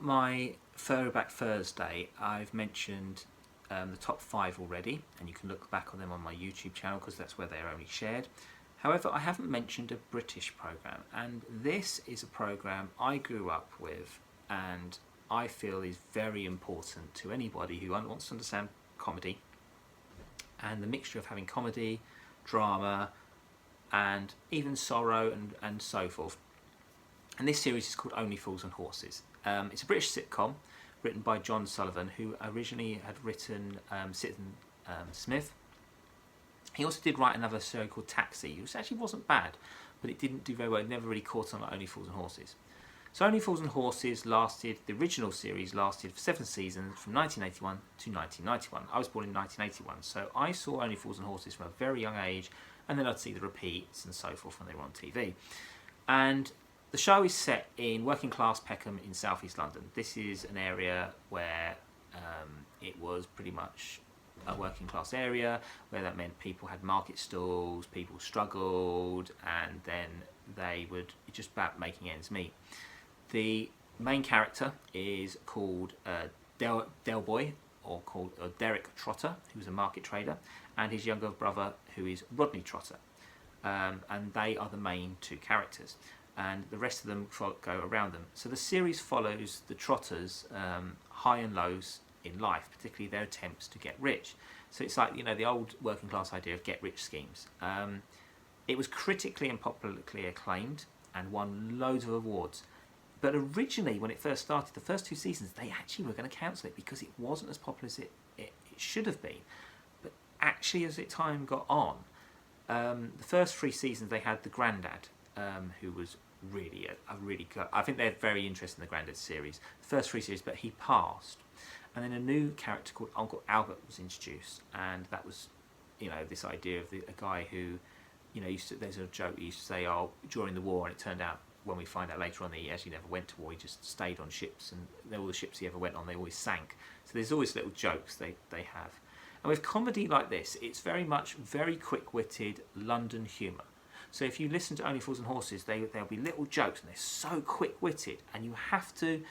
my Throwback Thursday, I've mentioned the top 5 already, and you can look back on them on my YouTube channel because that's where they are only shared. However, I haven't mentioned a British programme, and this is a programme I grew up with and I feel is very important to anybody who wants to understand comedy and the mixture of having comedy, drama, and even sorrow and so forth. And this series is called Only Fools and Horses. It's a British sitcom written by John Sullivan, who originally had written Citizen Smith. He also did write another show called Taxi, which actually wasn't bad, but it didn't do very well. It never really caught on like Only Fools and Horses. So Only Fools and Horses lasted, the original series lasted for 7 seasons from 1981 to 1991. I was born in 1981, so I saw Only Fools and Horses from a very young age, and then I'd see the repeats and so forth when they were on TV. And the show is set in working class Peckham in southeast London. This is an area where it was pretty much a working class area, where that meant people had market stalls, people struggled, and then they would just about making ends meet. The main character is called Del Boy, or called Derek Trotter, who's a market trader, and his younger brother, who is Rodney Trotter. And they are the main 2 characters, and the rest of them go around them. So the series follows the Trotters' high and lows in life, particularly their attempts to get rich. So it's like, you know, the old working class idea of get rich schemes. It was critically and popularly acclaimed and won loads of awards. But originally, when it first started, the first 2 seasons, they actually were going to cancel it because it wasn't as popular as it should have been. But actually, as time got on, the first 3 seasons, they had the Grandad, who was really a really good... I think they're very interested in the Grandad series. The first 3 series, but he passed. And then a new character called Uncle Albert was introduced, and that was, you know, this idea of a guy who, you know, there's a joke he used to say, oh, during the war, and it turned out, when we find out later on, that he actually never went to war, he just stayed on ships, and all the ships he ever went on, they always sank. So there's always little jokes they have. And with comedy like this, it's very much very quick-witted London humour. So if you listen to Only Fools and Horses, there'll be little jokes, and they're so quick-witted, and you have to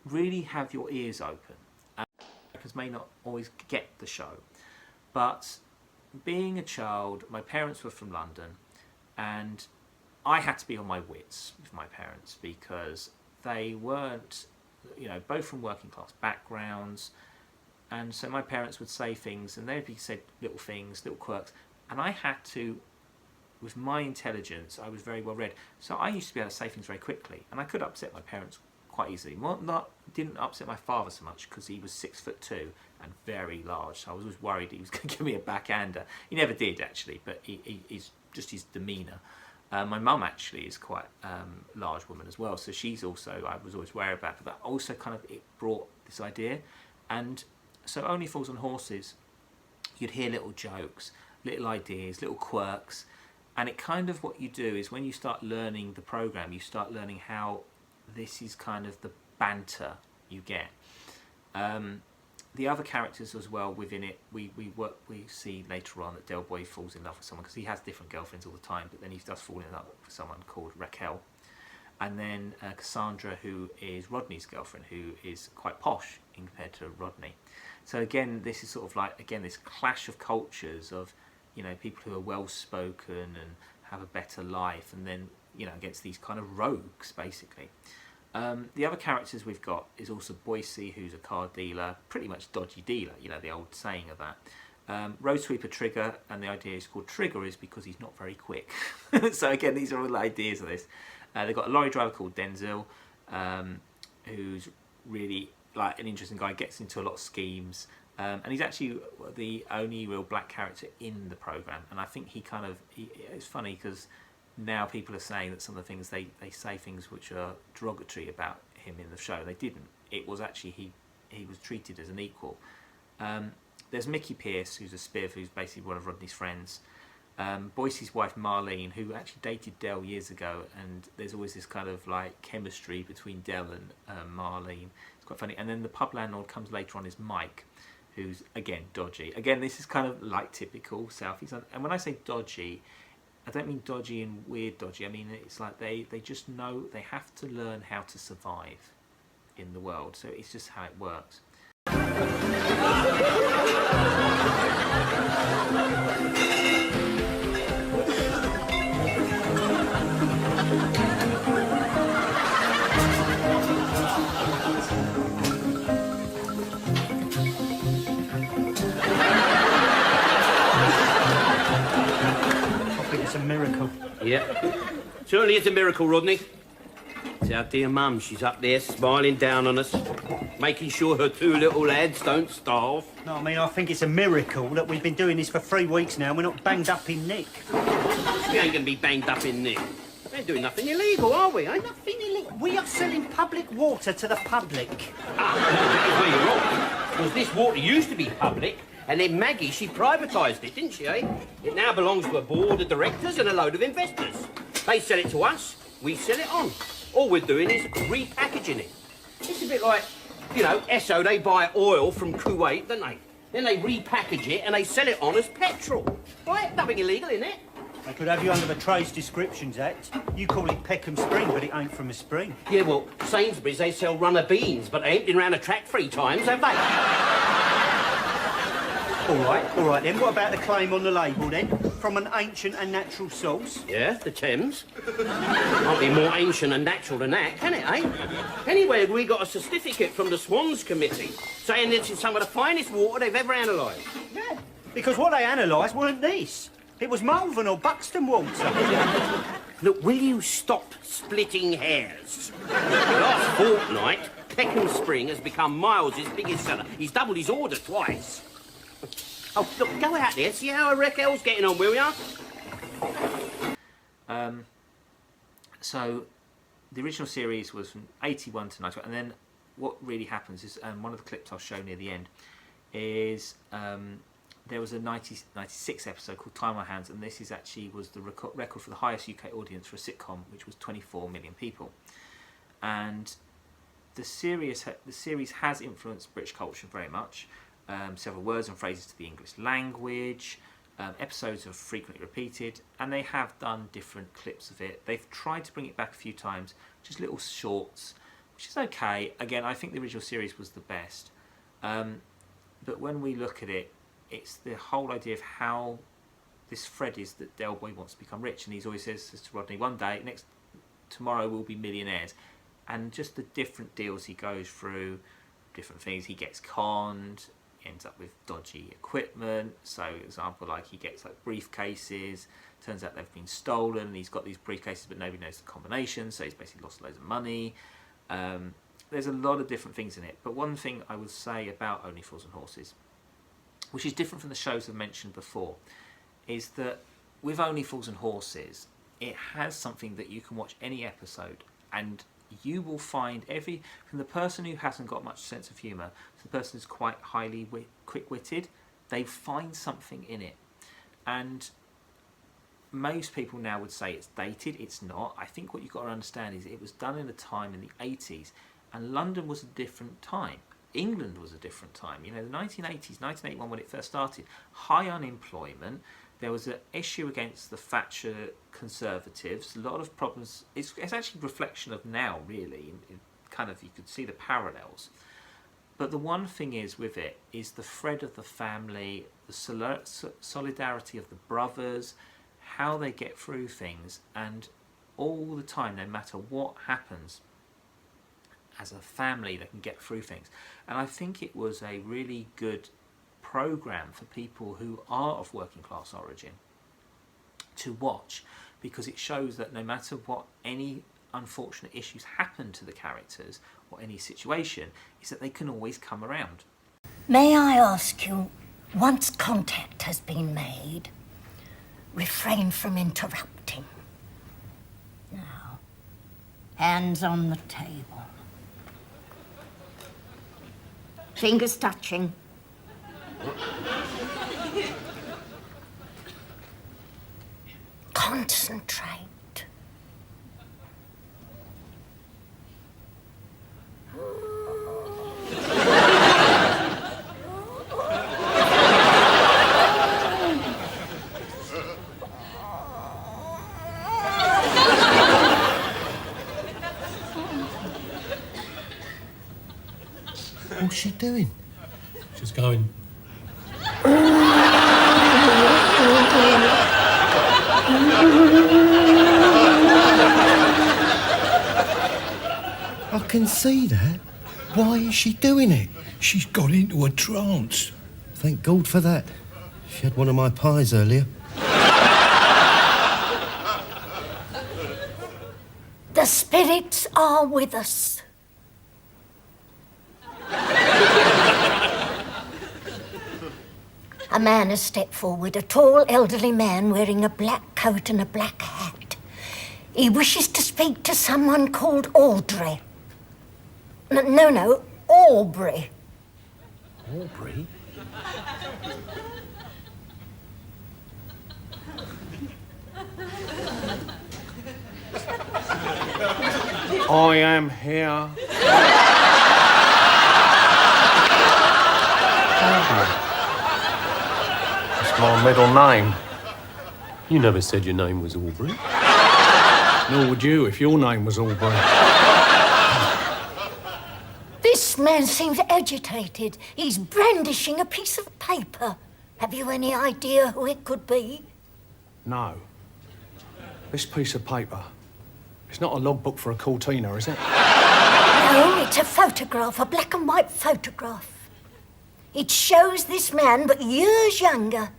really have your ears open. Because may not always get the show, but being a child, my parents were from London, and I had to be on my wits with my parents because they weren't, you know, both from working class backgrounds, and so my parents would say things, and they'd be said little things, little quirks, and I had to, with my intelligence, I was very well read, so I used to be able to say things very quickly, and I could upset my parents quite easily. Didn't upset my father so much because he was 6'2" and very large, so I was always worried he was going to give me a backhander. He never did actually, but he's just his demeanour. My mum actually is quite large woman as well, so she's also, I was always worried about, but that also kind of, it brought this idea. And so Only Fools and Horses, you'd hear little jokes, little ideas, little quirks, and it kind of, what you do is when you start learning the programme, you start learning how this is kind of the banter you get. The other characters as well within it, we see later on that Del Boy falls in love with someone because he has different girlfriends all the time, but then he does fall in love with someone called Raquel. And then Cassandra, who is Rodney's girlfriend, who is quite posh in compared to Rodney. So again, this is sort of like, again, this clash of cultures of, you know, people who are well spoken and have a better life, and then, you know, against these kind of rogues basically. The other characters we've got is also Boise, who's a car dealer, pretty much dodgy dealer, you know, the old saying of that. Road Sweeper Trigger, and the idea is called Trigger is because he's not very quick. So again, these are all the ideas of this. They've got a lorry driver called Denzel, who's really like an interesting guy, gets into a lot of schemes, and he's actually the only real black character in the programme. And I think it's funny because now people are saying that some of the things they say things which are derogatory about him in the show. They didn't. It was actually he was treated as an equal. There's Mickey Pierce, who's a spiv, who's basically one of Rodney's friends. Boise's wife Marlene, who actually dated Del years ago, and there's always this kind of like chemistry between Del and Marlene. It's quite funny. And then the pub landlord comes later on is Mike, who's again dodgy. Again, this is kind of like typical Southeast. And when I say dodgy, I don't mean dodgy and weird dodgy. I mean it's like they just know they have to learn how to survive in the world. So it's just how it works. It's a miracle. Yeah. Certainly it's a miracle, Rodney. It's our dear mum. She's up there smiling down on us, making sure her two little lads don't starve. No, I mean, I think it's a miracle that we've been doing this for 3 weeks now and we're not banged up in Nick. We ain't gonna be banged up in Nick. We ain't doing nothing illegal, are we? Ain't nothing illegal. We are selling public water to the public. That is where you're wrong. Because this water used to be public, and then Maggie, she privatised it, didn't she, eh? It now belongs to a board of directors and a load of investors. They sell it to us, we sell it on. All we're doing is repackaging it. It's a bit like, you know, Esso, they buy oil from Kuwait, don't they? Then they repackage it and they sell it on as petrol. Right? Nothing illegal in it. They could have you under the Trades Descriptions Act. You call it Peckham Spring, but it ain't from a spring. Yeah, well, Sainsbury's, they sell runner beans, but they ain't been round a track 3 times, have they? All right then. What about the claim on the label then? From an ancient and natural source? Yeah, the Thames. Can't be more ancient and natural than that, can it, eh? Anyway, we got a certificate from the Swans Committee saying this is some of the finest water they've ever analysed. Yeah. Because what they analysed weren't this. It was Malvern or Buxton water. Look, will you stop splitting hairs? Last fortnight, Peckham Spring has become Miles's biggest seller. He's doubled his order twice. Oh, look, go out there, see how Raquel's getting on, will ya? So, the original series was from 81 to 91, and then what really happens is, one of the clips I'll show near the end, is there was a 96 episode called Time on My Hands, and this is actually was the record for the highest UK audience for a sitcom, which was 24 million people. And the series has influenced British culture very much. Several words and phrases to the English language. Episodes are frequently repeated, and they have done different clips of it. They've tried to bring it back a few times, just little shorts, which is okay. Again, I think the original series was the best. But when we look at it, it's the whole idea of how this Fred is that Del Boy wants to become rich, and he always says to Rodney, one day, tomorrow we'll be millionaires. And just the different deals he goes through, different things. He gets conned, ends up with dodgy equipment. So, example, like he gets like briefcases, turns out they've been stolen, and he's got these briefcases but nobody knows the combination, so he's basically lost loads of money. There's a lot of different things in it, but one thing I would say about Only Fools and Horses, which is different from the shows I've mentioned before, is that with Only Fools and Horses, it has something that you can watch any episode and you will find from the person who hasn't got much sense of humour to the person who's quite highly quick-witted, they find something in it. And most people now would say it's dated. It's not. I think what you've got to understand is it was done in a time in the 80s, and London was a different time. England was a different time. You know, the 1980s, 1981 when it first started, high unemployment. There was an issue against the Thatcher Conservatives, a lot of problems. It's actually a reflection of now, really. Kind of, you could see the parallels. But the one thing is with it is the thread of the family, the solidarity of the brothers, how they get through things, and all the time, no matter what happens, as a family, they can get through things. And I think it was a really good program for people who are of working class origin to watch, because it shows that no matter what any unfortunate issues happen to the characters or any situation, is that they can always come around. May I ask you, once contact has been made, refrain from interrupting. Now, hands on the table. Fingers touching. Concentrate. What's she doing? She's going. I can see that. Why is she doing it? She's got into a trance. Thank God for that. She had one of my pies earlier. The spirits are with us. A man has stepped forward, a tall, elderly man wearing a black coat and a black hat. He wishes to speak to someone called Audrey. No, Aubrey. Aubrey? I am here. It's my middle name. You never said your name was Aubrey. Nor would you if your name was Aubrey. This man seems agitated. He's brandishing a piece of paper. Have you any idea who it could be? No. This piece of paper, it's not a logbook for a Cortina, is it? No, it's a photograph, a black and white photograph. It shows this man, but years younger.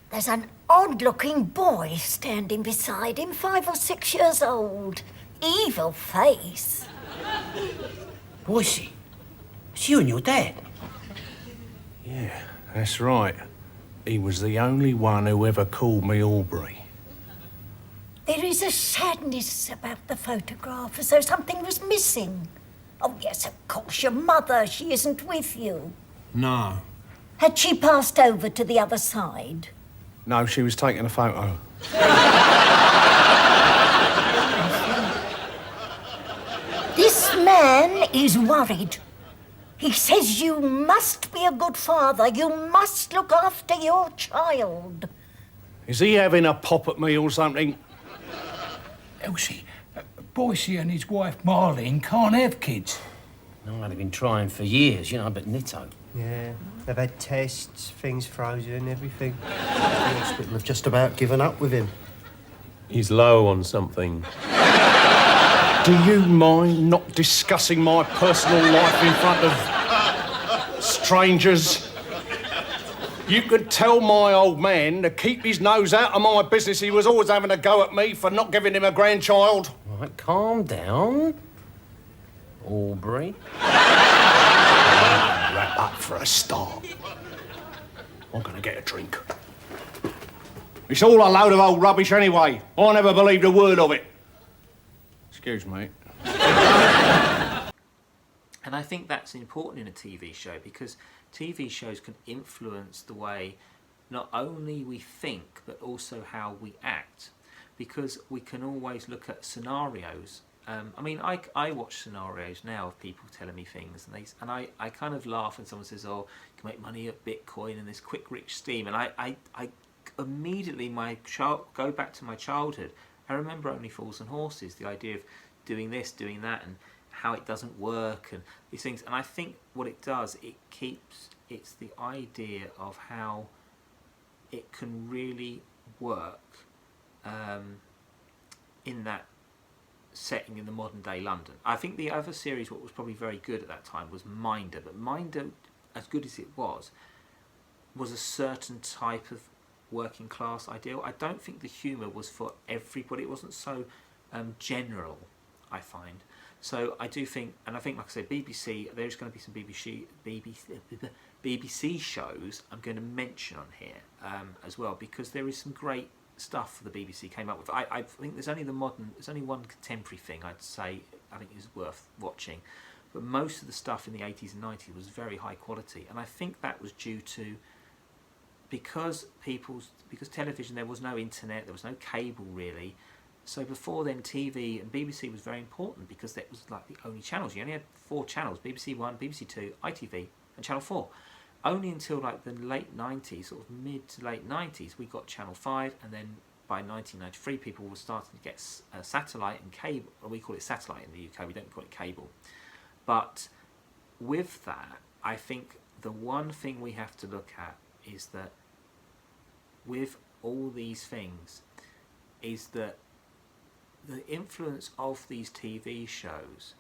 There's an odd-looking boy standing beside him, 5 or 6 years old. Evil face. Boise, it's you and your dad. Yeah, that's right. He was the only one who ever called me Aubrey. There is a sadness about the photograph, as though something was missing. Oh, yes, of course, your mother, she isn't with you. No. Had she passed over to the other side? No, she was taking a photo. This man is worried. He says you must be a good father. You must look after your child. Is he having a pop at me or something? Elsie, Boise and his wife Marlene can't have kids. No, they've been trying for years, but Nitto. Yeah, they've had tests, things frozen, everything. The hospital have just about given up with him. He's low on something. Do you mind not discussing my personal life in front of strangers? You could tell my old man to keep his nose out of my business. He was always having a go at me for not giving him a grandchild. Right, calm down. Aubrey. Wrap up for a start. I'm gonna get a drink. It's all a load of old rubbish anyway. I never believed a word of it. Excuse me. And I think that's important in a TV show, because TV shows can influence the way not only we think but also how we act, because we can always look at scenarios. I watch scenarios now of people telling me things, and I kind of laugh when someone says, "Oh, you can make money at Bitcoin and this quick rich scheme," and I immediately go back to my childhood. I remember Only Fools and Horses, the idea of doing this, doing that, and how it doesn't work and these things. And I think what it does, it's the idea of how it can really work in that setting in the modern day London. I think the other series, what was probably very good at that time, was Minder. But Minder, as good as it was a certain type of working class ideal. I don't think the humour was for everybody. It wasn't so general, I find. So I do think, and I think, like I said, BBC, there's going to be some BBC shows I'm going to mention on here as well, because there is some great stuff the BBC came up with. I think there's only one contemporary thing I'd say I think is worth watching, but most of the stuff in the 80s and 90s was very high quality, and I think that was due to because television, there was no internet, there was no cable really. So before then, TV and BBC was very important because that was like the only channels. You only had 4 channels: BBC One, BBC Two, ITV, and Channel 4. Only until like the late 90s, sort of mid to late 90s, we got Channel 5, and then by 1993, people were starting to get satellite and cable. Well, we call it satellite in the UK. We don't call it cable. But with that, I think the one thing we have to look at is that with all these things is that the influence of these TV shows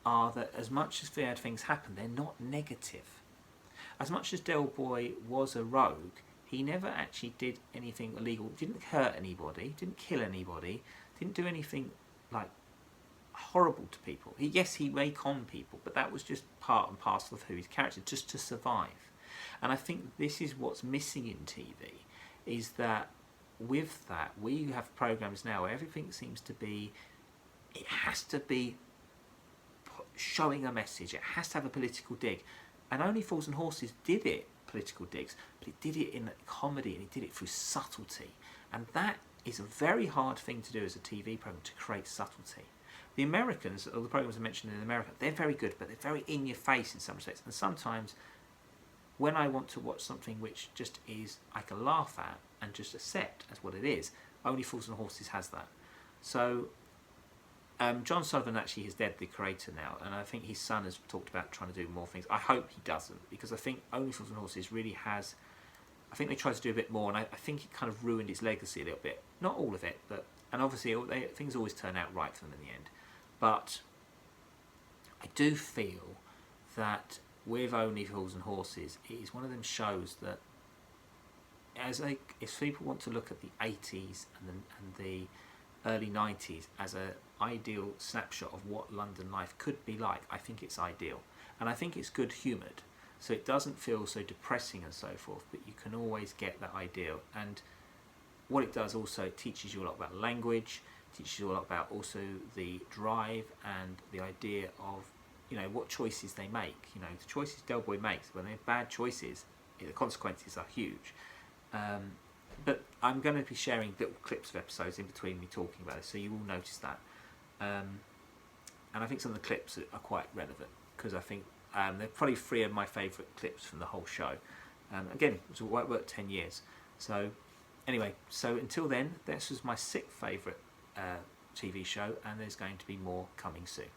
are that as much as bad things happen, they're not negative. As much as Del Boy was a rogue, he never actually did anything illegal, didn't hurt anybody, didn't kill anybody, didn't do anything like horrible to people. Yes, he may con people, but that was just part and parcel of who his character, just to survive. And I think this is what's missing in TV, is that with that, we have programs now where everything seems to be, it has to be showing a message, it has to have a political dig. And Only Fools and Horses did it, political digs, but it did it in comedy, and it did it through subtlety. And that is a very hard thing to do as a TV program, to create subtlety. The Americans, or the programs I mentioned in America, they're very good, but they're very in your face in some respects. And sometimes when I want to watch something which just is, I can laugh at and just accept as what it is, Only Fools and Horses has that. So John Sullivan actually is dead, the creator now, and I think his son has talked about trying to do more things. I hope he doesn't, because I think Only Fools and Horses really has, I think they tried to do a bit more, and I think it kind of ruined its legacy a little bit. Not all of it, but, and obviously things always turn out right for them in the end. But I do feel that with Only Fools and Horses, it is one of them shows that if people want to look at the 80s and the early 90s as an ideal snapshot of what London life could be like, I think it's ideal. And I think it's good humoured, so it doesn't feel so depressing and so forth, but you can always get that ideal. And what it does also, it teaches you a lot about language, teaches you a lot about also the drive and the idea of, you know, what choices they make. You know, the choices Del Boy makes, when they're bad choices, the consequences are huge. But I'm going to be sharing little clips of episodes in between me talking about it, so you will notice that. And I think some of the clips are quite relevant, because I think they're probably 3 of my favourite clips from the whole show. Again, it worked 10 years. So anyway, so until then, this was my 6th favourite TV show, and there's going to be more coming soon.